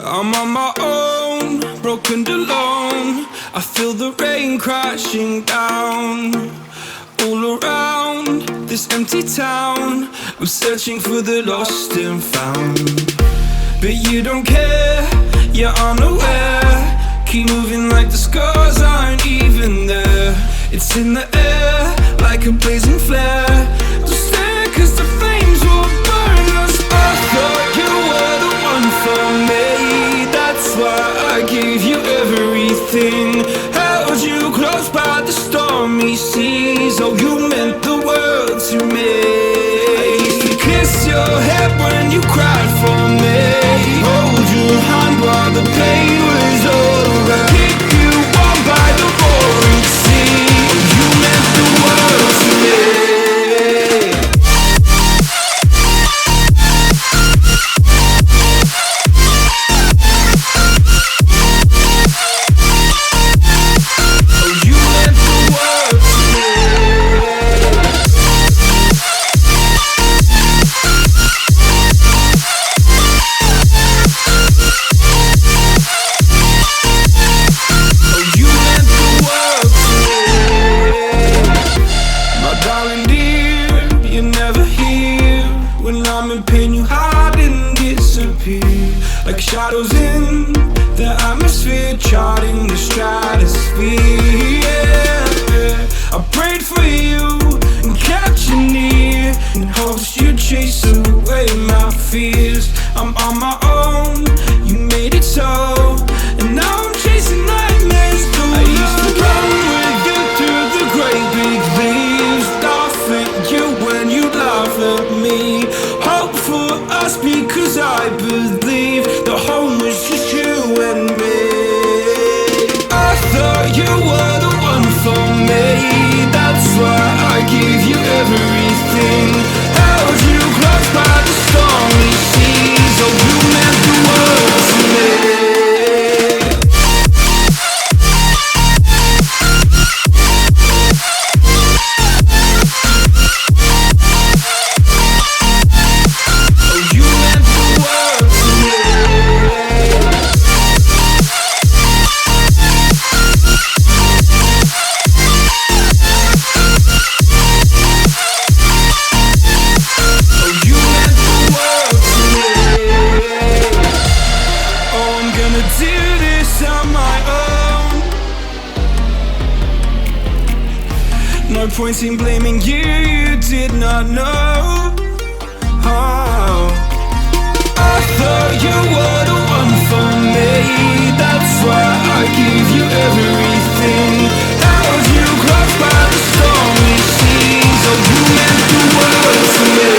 I'm on my own, broken and alone. I feel the rain crashing down all around this empty town. I'm searching for the lost and found, but you don't care, you're unaware. Keep moving like the scars aren't even there. It's in the air like a blazing flare. Don't stare cause the flames will burn us. I thought you were the one for me, that's why I gave you everything. Held you close by the stormy seas. Oh, you meant the world to me. I used to kiss your head when you cried for me, hold your hand while the pain was all around, keep you warm by the roaring sea. Oh, you meant the world to me. Like shadows in the atmosphere, charting the stratosphere. Yeah. I prayed for you and kept you near in hopes you'd chase away my fears. I'm on my own, you made it so, and now I'm chasing nightmares through. I used to run with you through the great big leaves, laugh at you when you laugh at me. Hope for us because I believe the home was just you and me. I thought you were the one for me, that's why I gave you everything. Held you close by the stormy seas. Oh, you meant the world to me. No point in blaming you, you did not know. Oh, I thought you were the one for me, that's why I gave you everything. Held you close by the stormy seas. Oh, you meant the world to me.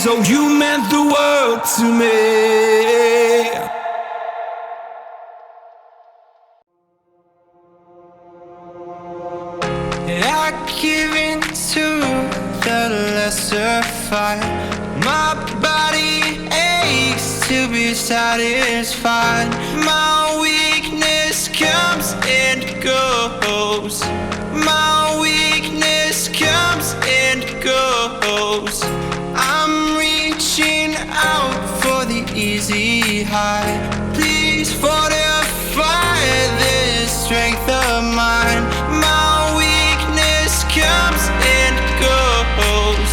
Oh, you meant the world to me. I give in to the lesser fight. My body aches to be satisfied. My weakness comes and goes. My weakness comes and goes. I'm reaching out for the easy high. Please fortify this strength of mine. My weakness comes and goes.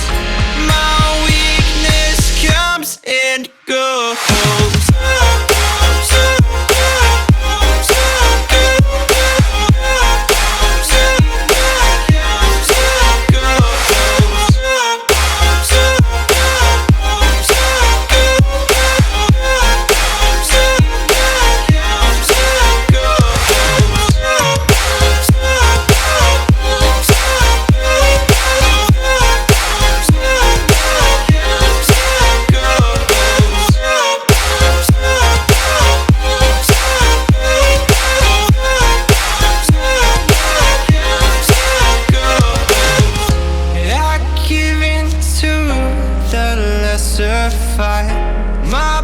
to fight my